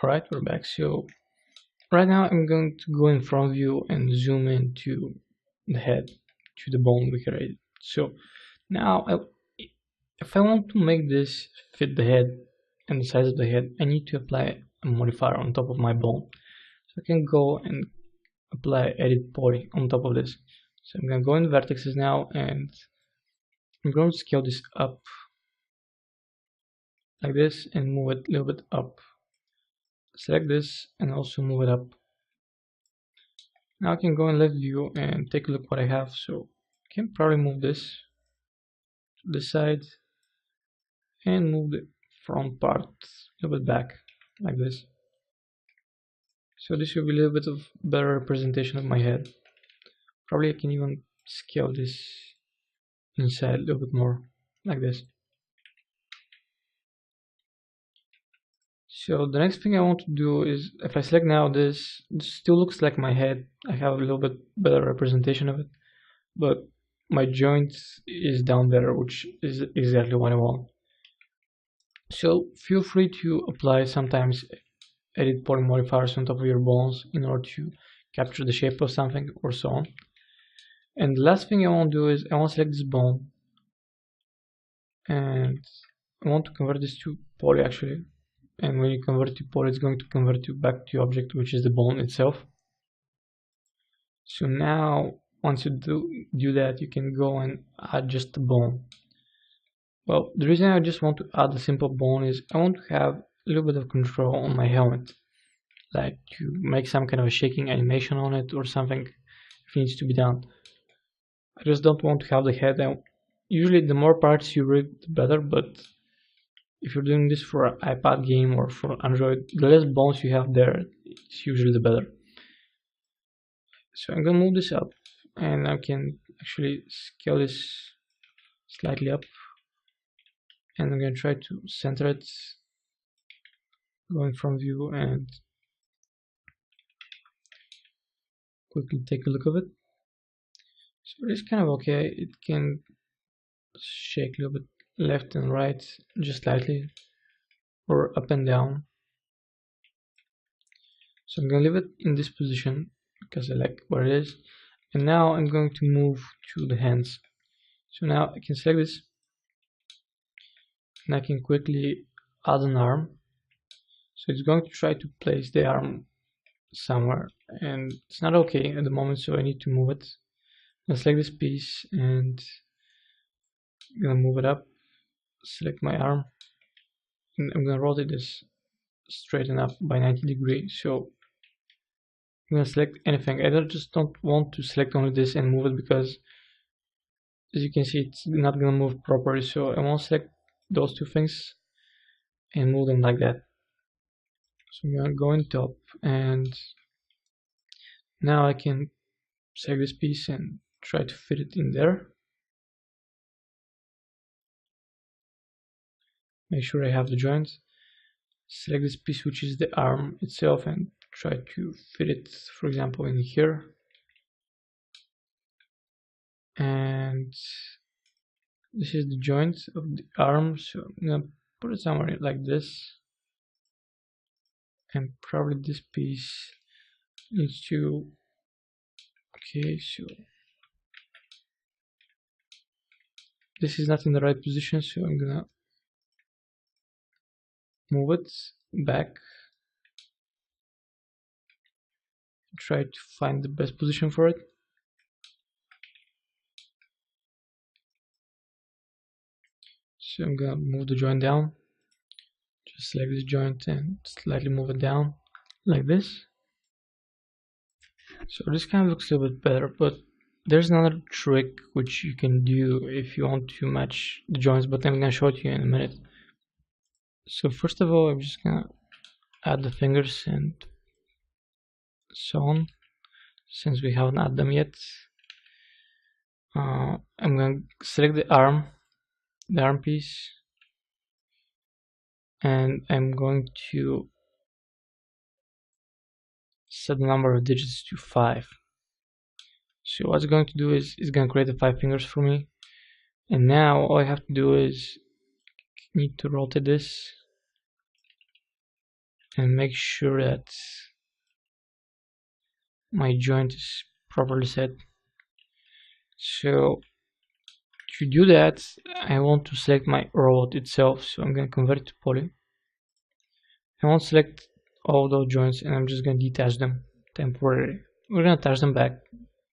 Alright, we're back. So right now I'm going to go in front view and zoom into the head, to the bone we created. So now if I want to make this fit the head and the size of the head, I need to apply a modifier on top of my bone. So I can go and apply edit poly on top of this. So I'm going to go in vertices now, and I'm going to scale this up like this and move it a little bit up. Select this and also move it up. Now I can go in left view and take a look what I have. So I can probably move this to the side and move the front part a little bit back like this. So this will be a little bit of better representation of my head. Probably I can even scale this inside a little bit more like this. So the next thing I want to do is, if I select now this still looks like my head. I have a little bit better representation of it, but my joint is down there, which is exactly what I want. So feel free to apply sometimes edit poly modifiers on top of your bones in order to capture the shape of something or so on. And the last thing I want to do is I want to select this bone and I want to convert this to poly actually. And when you convert to poly, it's going to convert you back to object, which is the bone itself. So now once you do that, you can go and add just the bone. Well, the reason I just want to add a simple bone is I want to have a little bit of control on my helmet, like to make some kind of a shaking animation on it or something if it needs to be done. I just don't want to have the head. Usually the more parts you rig, the better, but if you're doing this for an iPad game or for Android, the less bones you have there, it's usually the better. So I'm gonna move this up, and I can actually scale this slightly up, and I'm gonna try to center it, going from view and quickly take a look of it. So it's kind of okay. It can shake a little bit left and right just slightly, or up and down. So I'm gonna leave it in this position because I like where it is. And now I'm going to move to the hands. So now I can select this and I can quickly add an arm. So it's going to try to place the arm somewhere, and it's not okay at the moment, so I need to move it. I'll select this piece and I'm gonna move it up, select my arm, and I'm gonna rotate this straighten up by 90 degrees. So I'm gonna select anything. I just don't want to select only this and move it, because as you can see it's not gonna move properly. So I want to select those two things and move them like that. So I'm gonna go in top, and now I can select this piece and try to fit it in there. Make sure I have the joint. Select this piece, which is the arm itself, and try to fit it, for example, in here. And this is the joint of the arm, so I'm gonna put it somewhere like this. And probably this piece needs to, okay, so this is not in the right position, so I'm gonna move it back, try to find the best position for it. So I'm gonna move the joint down, just select this joint and slightly move it down like this. So this kind of looks a little bit better, but there's another trick which you can do if you want to match the joints, but I'm gonna show it to you in a minute. So first of all, I'm just gonna add the fingers and so on, since we haven't added them yet. I'm gonna select the arm piece, and I'm going to set the number of digits to 5. So what it's going to do is it's going to create the 5 fingers for me, and now all I have to do is need to rotate this and make sure that my joint is properly set. So to do that, I want to select my robot itself, so I'm going to convert it to poly. I want to select all those joints and I'm just going to detach them temporarily. We're going to attach them back,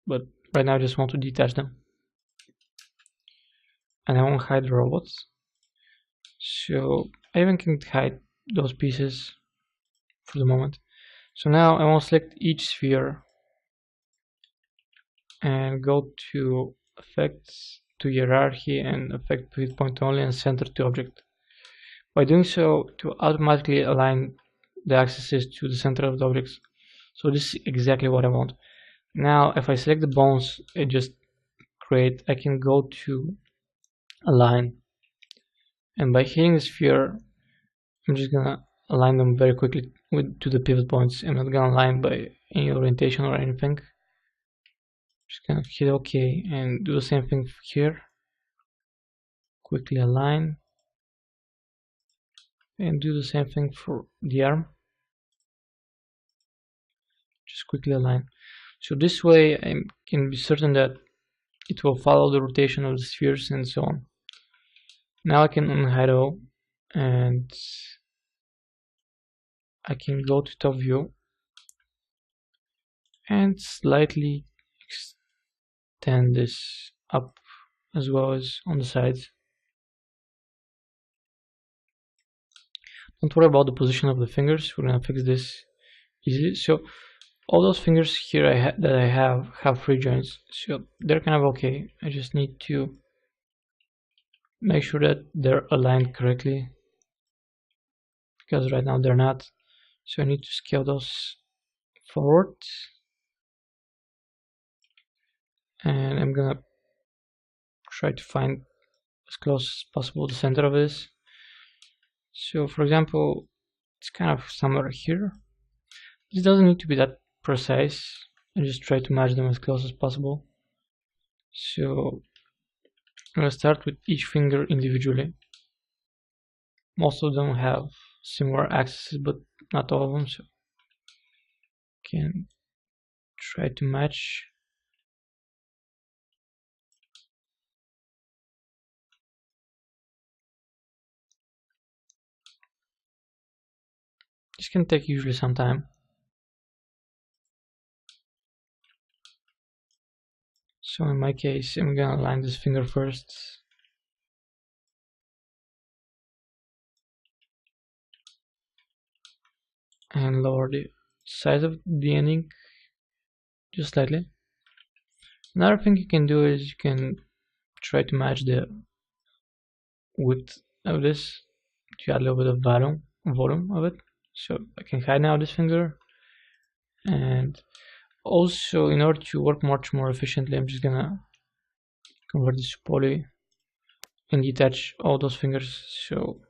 but right now I just want to detach them. And I won't hide the robots. So I even can hide those pieces for the moment. So now I want to select each sphere and go to effects, to hierarchy, and effect pivot point only, and center to object. By doing so, to automatically align the axes to the center of the objects. So this is exactly what I want. Now if I select the bones I just create, I can go to align, and by hitting the sphere I'm just gonna align them very quickly to the pivot points. I'm not gonna align by any orientation or anything. Just gonna hit OK and do the same thing here. Quickly align and do the same thing for the arm. Just quickly align. So this way I can be certain that it will follow the rotation of the spheres and so on. Now I can unhide all and I can go to top view and slightly extend this up as well as on the sides. Don't worry about the position of the fingers, we're gonna fix this easily. So all those fingers here that I have free joints, so they're kind of okay. I just need to make sure that they're aligned correctly, because right now they're not. So I need to scale those forward, and I'm gonna try to find as close as possible the center of this. So for example, it's kind of somewhere here. This doesn't need to be that precise. I just try to match them as close as possible. So I'm gonna start with each finger individually. Most of them have similar axes, but not all of them, so can try to match. This can take usually some time. So in my case, I'm gonna align this finger first. And lower the size of the ending just slightly. Another thing you can do is you can try to match the width of this to add a little bit of volume of it. So I can hide now this finger, and also in order to work much more efficiently I'm just gonna convert this to poly and detach all those fingers, so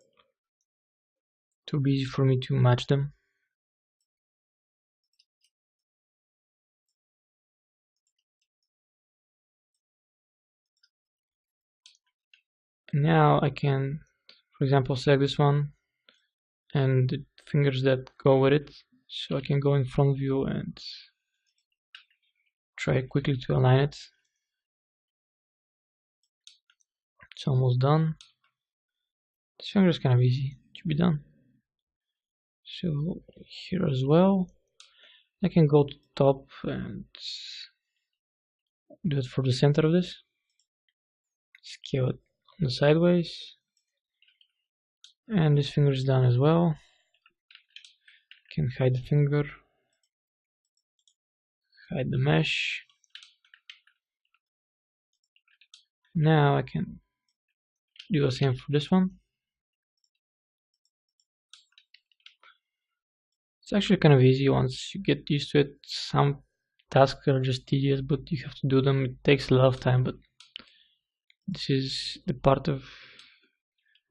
it will be easy for me to match them. And now I can, for example, select this one and the fingers that go with it, so I can go in front view and try quickly to align it. It's almost done. This finger is kind of easy to be done. So here as well, I can go to top and do it for the center of this. Scale it on the sideways, and this finger is done as well. Can hide the finger, hide the mesh. Now I can do the same for this one. It's actually kind of easy once you get used to it. Some tasks are just tedious, but you have to do them. It takes a lot of time, but this is the part of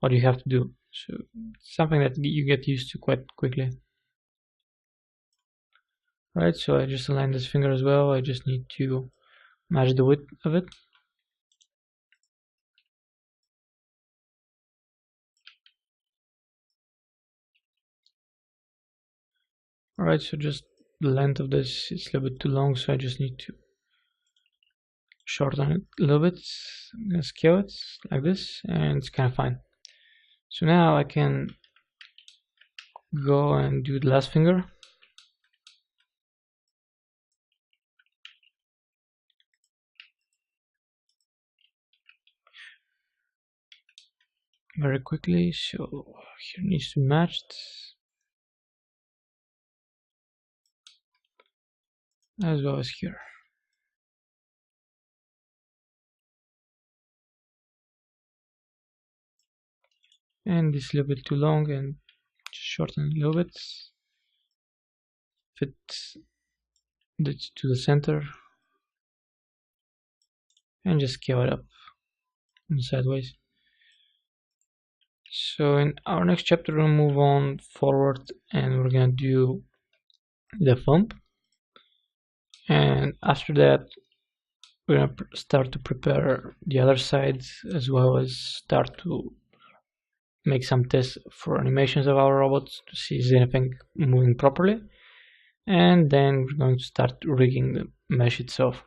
what you have to do. So it's something that you get used to quite quickly. Right, so I just aligned this finger as well. I just need to match the width of it. Alright, so just the length of this is a little bit too long, so I just need to shorten it a little bit. I'm gonna scale it like this, and it's kind of fine. So now I can go and do the last finger. Very quickly, so here needs to match as well as here. And this is a little bit too long, and just shorten it a little bit. Fit it to the center, and just scale it up and sideways. So in our next chapter we'll move on forward, and we're gonna do the thumb, and after that we're gonna start to prepare the other sides, as well as start to make some tests for animations of our robots to see if anything moving properly, and then we're going to start rigging the mesh itself.